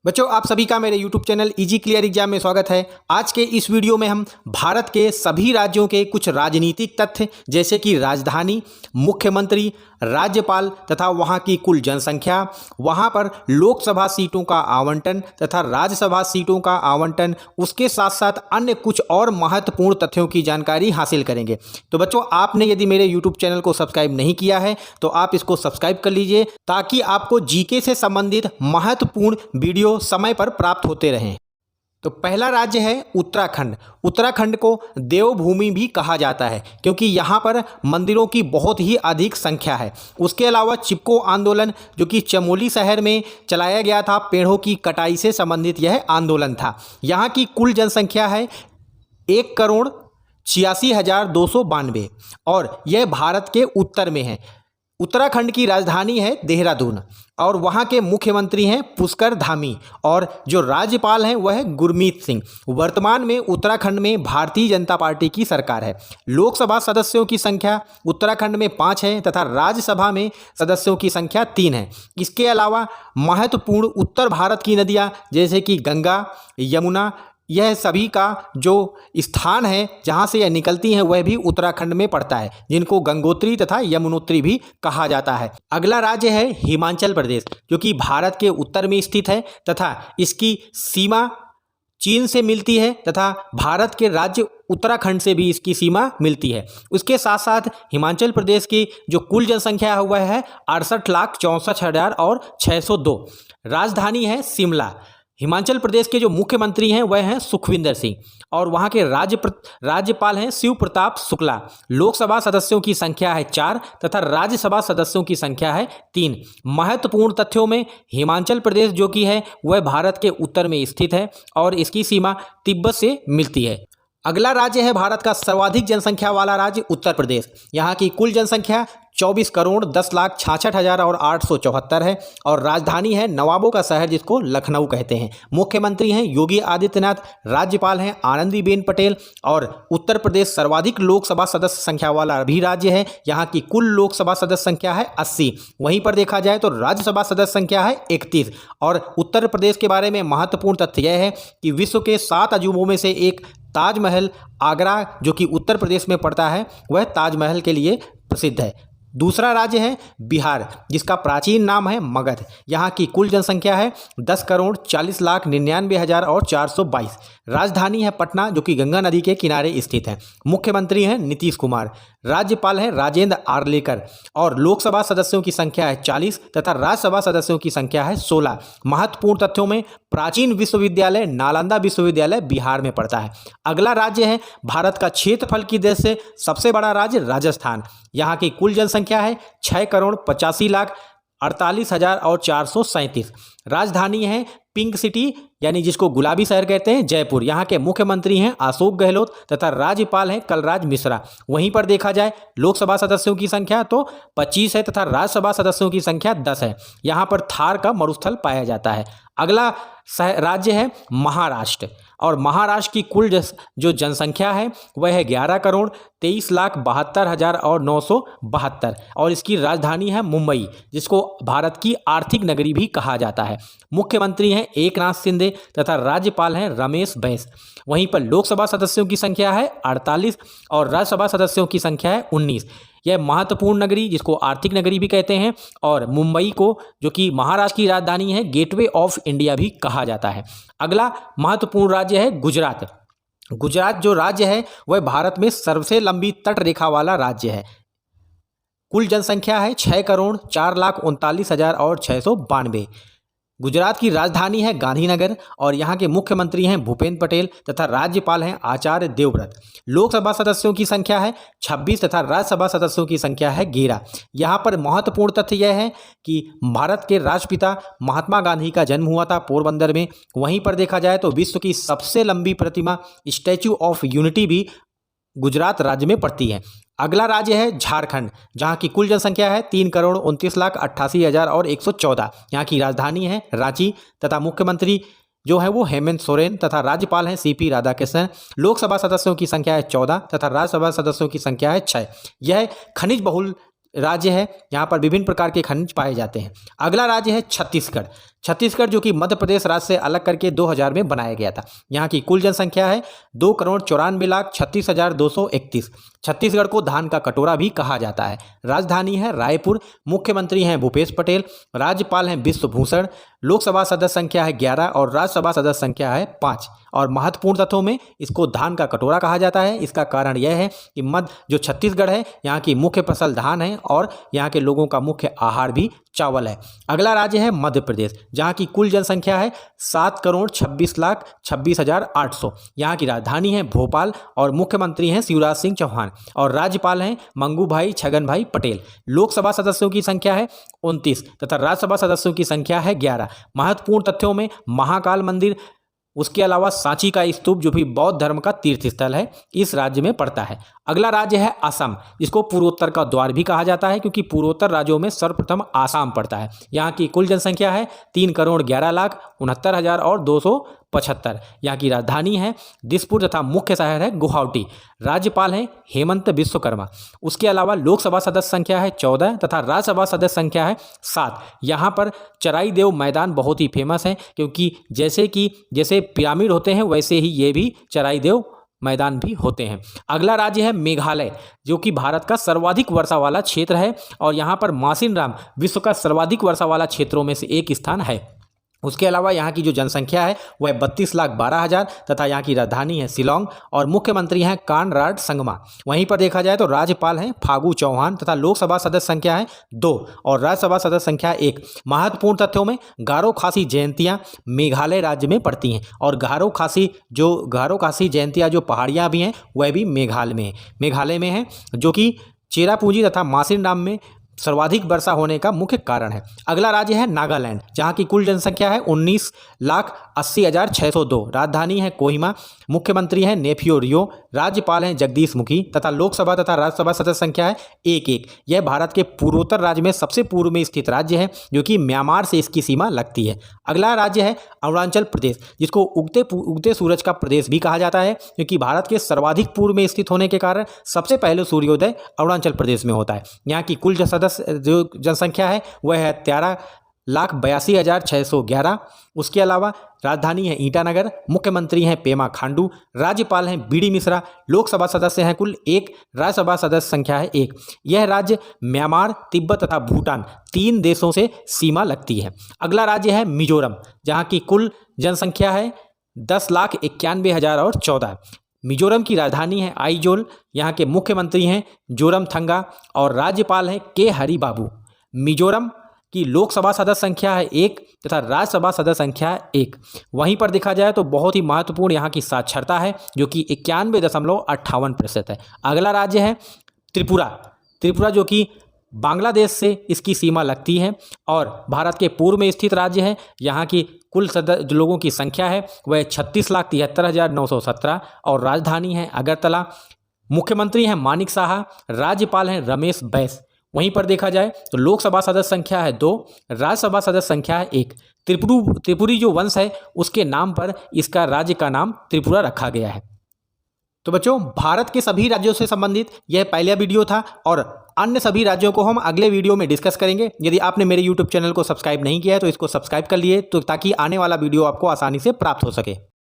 बच्चों, आप सभी का मेरे YouTube channel easy clear exam में स्वागत है। आज के इस वीडियो में हम भारत के सभी राज्यों के कुछ राजनीतिक तथ्य जैसे कि राजधानी, मुख्यमंत्री, राज्यपाल तथा वहां की कुल जनसंख्या, वहां पर लोकसभा सीटों का आवंटन तथा राज्यसभा सीटों का आवंटन, उसके साथ साथ अन्य कुछ और महत्वपूर्ण तथ्यों की जानकारी हासिल करेंगे। तो बच्चों, आपने यदि मेरे YouTube चैनल को सब्सक्राइब नहीं किया है तो आप इसको सब्सक्राइब कर लीजिए ताकि आपको जीके से संबंधित महत्वपूर्ण वीडियो समय पर प्राप्त होते रहें। तो पहला राज्य है उत्तराखंड। उत्तराखंड को देवभूमि भी कहा जाता है क्योंकि यहाँ पर मंदिरों की बहुत ही अधिक संख्या है। उसके अलावा चिपको आंदोलन जो कि चमोली शहर में चलाया गया था, पेड़ों की कटाई से संबंधित यह आंदोलन था। यहाँ की कुल जनसंख्या है 1,86,292 और यह भारत के उत्तर में है। उत्तराखंड की राजधानी है देहरादून और वहाँ के मुख्यमंत्री हैं पुष्कर धामी और जो राज्यपाल हैं वह है गुरमीत सिंह। वर्तमान में उत्तराखंड में भारतीय जनता पार्टी की सरकार है। लोकसभा सदस्यों की संख्या उत्तराखंड में 5 है तथा राज्यसभा में सदस्यों की संख्या 3 है। इसके अलावा महत्वपूर्ण उत्तर भारत की नदियाँ जैसे कि गंगा, यमुना, यह सभी का जो स्थान है जहाँ से यह निकलती हैं वह भी उत्तराखंड में पड़ता है, जिनको गंगोत्री तथा यमुनोत्री भी कहा जाता है। अगला राज्य है हिमाचल प्रदेश जो कि भारत के उत्तर में स्थित है तथा इसकी सीमा चीन से मिलती है तथा भारत के राज्य उत्तराखंड से भी इसकी सीमा मिलती है। उसके साथ साथ हिमाचल प्रदेश की जो कुल जनसंख्या हुआ है 68,64,602। राजधानी है शिमला। हिमाचल प्रदेश के जो मुख्यमंत्री हैं वह हैं सुखविंदर सिंह और वहाँ के राज्यपाल हैं शिव प्रताप शुक्ला। लोकसभा सदस्यों की संख्या है 4 तथा राज्यसभा सदस्यों की संख्या है 3। महत्वपूर्ण तथ्यों में हिमाचल प्रदेश जो कि है वह भारत के उत्तर में स्थित है और इसकी सीमा तिब्बत से मिलती है। अगला राज्य है भारत का सर्वाधिक जनसंख्या वाला राज्य उत्तर प्रदेश। यहाँ की कुल जनसंख्या 24,10,66,874 है और राजधानी है नवाबों का शहर जिसको लखनऊ कहते हैं। मुख्यमंत्री हैं योगी आदित्यनाथ, राज्यपाल हैं आनंदीबेन पटेल और उत्तर प्रदेश सर्वाधिक लोकसभा सदस्य संख्या वाला भी राज्य है। यहाँ की कुल लोकसभा सदस्य संख्या है 80। वहीं पर देखा जाए तो राज्यसभा सदस्य संख्या है 31। और उत्तर प्रदेश के बारे में महत्वपूर्ण तथ्य यह है कि विश्व के 7 अजूबों में से एक ताजमहल आगरा जो कि उत्तर प्रदेश में पड़ता है वह ताजमहल के लिए प्रसिद्ध है। दूसरा राज्य है बिहार जिसका प्राचीन नाम है मगध। यहाँ की कुल जनसंख्या है 10,40,99,422। राजधानी है पटना जो कि गंगा नदी के किनारे स्थित है। मुख्यमंत्री हैं नीतीश कुमार, राज्यपाल हैं राजेंद्र आर्लेकर और लोकसभा सदस्यों की संख्या है 40 तथा राज्यसभा सदस्यों की संख्या है 16। महत्वपूर्ण तथ्यों में प्राचीन विश्वविद्यालय नालंदा विश्वविद्यालय बिहार में पड़ता है। अगला राज्य है भारत का क्षेत्रफल की दृष्टि से सबसे बड़ा राज्य राजस्थान। यहाँ की कुल जनसंख्या है 6,85,48,437। राजधानी है पिंक सिटी यानी जिसको गुलाबी शहर कहते हैं जयपुर। यहाँ के मुख्यमंत्री हैं अशोक गहलोत तथा राज्यपाल हैं कलराज मिश्रा। वहीं पर देखा जाए लोकसभा सदस्यों की संख्या तो 25 है तथा राज्यसभा सदस्यों की संख्या 10 है। यहाँ पर थार का मरुस्थल पाया जाता है। अगला राज्य है महाराष्ट्र और महाराष्ट्र की कुल जो जनसंख्या है वह है 11,23,72,972 और इसकी राजधानी है मुंबई जिसको भारत की आर्थिक नगरी भी कहा जाता है। मुख्यमंत्री हैं एकनाथ शिंदे तथा राज्यपाल हैं रमेश बैस। वहीं पर लोकसभा सदस्यों की संख्या है 48 और राज्यसभा सदस्यों की संख्या है 19। यह महत्वपूर्ण नगरी जिसको आर्थिक नगरी भी कहते हैं और मुंबई को जो कि महाराष्ट्र की राजधानी है गेटवे ऑफ इंडिया भी कहा जाता है। अगला महत्वपूर्ण राज्य है गुजरात। गुजरात जो राज्य है वह भारत में सबसे लंबी तट रेखा वाला राज्य है। कुल जनसंख्या है 6,04,39,692। गुजरात की राजधानी है गांधीनगर और यहाँ के मुख्यमंत्री हैं भूपेंद्र पटेल तथा राज्यपाल हैं आचार्य देवव्रत। लोकसभा सदस्यों की संख्या है 26 तथा राज्यसभा सदस्यों की संख्या है 11। यहाँ पर महत्वपूर्ण तथ्य यह है कि भारत के राष्ट्रपिता महात्मा गांधी का जन्म हुआ था पोरबंदर में। वहीं पर देखा जाए तो विश्व की सबसे लंबी प्रतिमा स्टैच्यू ऑफ यूनिटी भी गुजरात राज्य में पड़ती है। अगला राज्य है झारखंड जहाँ की कुल जनसंख्या है 3,29,88,114। यहाँ की राजधानी है रांची तथा मुख्यमंत्री जो है वो हेमंत सोरेन तथा राज्यपाल हैं सीपी राधाकृष्णन। लोकसभा सदस्यों की संख्या है 14 तथा राज्यसभा सदस्यों की संख्या है 6। यह खनिज बहुल राज्य है, यहाँ पर विभिन्न प्रकार के खनिज पाए जाते हैं। अगला राज्य है छत्तीसगढ़। छत्तीसगढ़ जो कि मध्य प्रदेश राज्य से अलग करके 2000 में बनाया गया था। यहाँ की कुल जनसंख्या है 2,94,36,231। छत्तीसगढ़ को धान का कटोरा भी कहा जाता है। राजधानी है रायपुर। मुख्यमंत्री हैं भूपेश पटेल। राज्यपाल हैं बिश्वभूषण। लोकसभा सदस्य संख्या है 11 और राज्यसभा सदस्य संख्या है 5। और महत्वपूर्ण तथ्यों में इसको धान का कटोरा कहा जाता है। इसका कारण यह है कि जो छत्तीसगढ़ है यहाँ की मुख्य फसल धान है और यहाँ के लोगों का मुख्य आहार भी चावल है। अगला राज्य है मध्य प्रदेश, जहाँ की कुल जनसंख्या है 7,26,26,800। यहाँ की राजधानी है भोपाल और मुख्यमंत्री हैं शिवराज सिंह चौहान और राज्यपाल हैं मंगू भाई छगन भाई पटेल। लोकसभा सदस्यों की संख्या है 29 तथा राज्यसभा सदस्यों की संख्या है 11। महत्वपूर्ण तथ्यों में महाकाल मंदिर, उसके अलावा सांची का स्तूप जो भी बौद्ध धर्म का तीर्थ स्थल है, इस राज्य में पड़ता है। अगला राज्य है असम, जिसको पूर्वोत्तर का द्वार भी कहा जाता है क्योंकि पूर्वोत्तर राज्यों में सर्वप्रथम आसाम पड़ता है। यहाँ की कुल जनसंख्या है 3,11,69,275। यहाँ की राजधानी है दिसपुर तथा मुख्य शहर है गुवाहाटी। राज्यपाल हैं हेमंत विश्वकर्मा। उसके अलावा लोकसभा सदस्य संख्या है 14 तथा राज्यसभा सदस्य संख्या है 7। यहाँ पर चराई देव मैदान बहुत ही फेमस है क्योंकि जैसे पिरामिड होते हैं वैसे ही ये भी चराई देव मैदान भी होते हैं। अगला राज्य है मेघालय, जो कि भारत का सर्वाधिक वर्षा वाला क्षेत्र है और यहाँ पर मासिनराम विश्व का सर्वाधिक वर्षा वाला क्षेत्रों में से एक स्थान है। उसके अलावा यहाँ की जो जनसंख्या है वह 32,12,000 तथा यहाँ की राजधानी है शिलोंग और मुख्यमंत्री हैं कानराड संगमा। वहीं पर देखा जाए तो राज्यपाल हैं फागू चौहान तथा लोकसभा सदस्य संख्या है 2 और राज्यसभा सदस्य संख्या 1। महत्वपूर्ण तथ्यों में गारो खासी जयंतियाँ मेघालय राज्य में पड़ती हैं और गारो खासी जयंतियाँ जो पहाड़ियाँ भी हैं वह भी मेघालय में हैं, जो कि चेरापूंजी तथा मासिनराम में सर्वाधिक वर्षा होने का मुख्य कारण है। अगला राज्य है नागालैंड, जहाँ की कुल जनसंख्या है 19,80,602। राजधानी है कोहिमा। मुख्यमंत्री हैं नेफियो रियो। राज्यपाल हैं जगदीश मुखी तथा लोकसभा तथा राज्यसभा सदस्य संख्या है 1-1। यह भारत के पूर्वोत्तर राज्य में सबसे पूर्व में स्थित राज्य है, जो कि म्यांमार से इसकी सीमा लगती है। अगला राज्य है अरुणाचल प्रदेश, जिसको उगते सूरज का प्रदेश भी कहा जाता है क्योंकि भारत के सर्वाधिक पूर्व में स्थित होने के कारण सबसे पहले सूर्योदय अरुणाचल प्रदेश में होता है। यहाँ की कुल जो जनसंख्या है वह है 13,82,611। उसके अलावा राजधानी है ईटानगर। मुख्यमंत्री हैं पेमा खांडू। राज्यपाल हैं बीडी मिश्रा। लोकसभा सदस्य हैं कुल 1, राज्यसभा सदस्य संख्या है 1। यह राज्य म्यांमार, तिब्बत तथा भूटान 3 देशों से सीमा लगती है। अगला राज्य है मिजोरम, जहाँ की कुल जनसंख्या है 10,91,014। मिजोरम की राजधानी है आइजोल। यहाँ के मुख्यमंत्री हैं जोरमथंगा और राज्यपाल हैं के हरि बाबू। मिजोरम की लोकसभा सदस्य संख्या है 1 तथा राज्यसभा सदस्य संख्या है 1। वहीं पर देखा जाए तो बहुत ही महत्वपूर्ण यहाँ की साक्षरता है जो कि 91.58% है। अगला राज्य है त्रिपुरा जो कि बांग्लादेश से इसकी सीमा लगती है और भारत के पूर्व में स्थित राज्य है। यहाँ की कुल जो लोगों की संख्या है वह 36,73,917 और राजधानी है अगरतला। मुख्यमंत्री हैं मानिक साहा। राज्यपाल हैं रमेश बैस। वहीं पर देखा जाए तो लोकसभा सदस्य संख्या है 2, राज्यसभा सदस्य संख्या है 1। त्रिपुरी जो वंश है उसके नाम पर इसका राज्य का नाम त्रिपुरा रखा गया है। तो बच्चों, भारत के सभी राज्यों से संबंधित यह पहला वीडियो था और अन्य सभी राज्यों को हम अगले वीडियो में डिस्कस करेंगे। यदि आपने मेरे YouTube चैनल को सब्सक्राइब नहीं किया है तो इसको सब्सक्राइब कर लिए तो ताकि आने वाला वीडियो आपको आसानी से प्राप्त हो सके।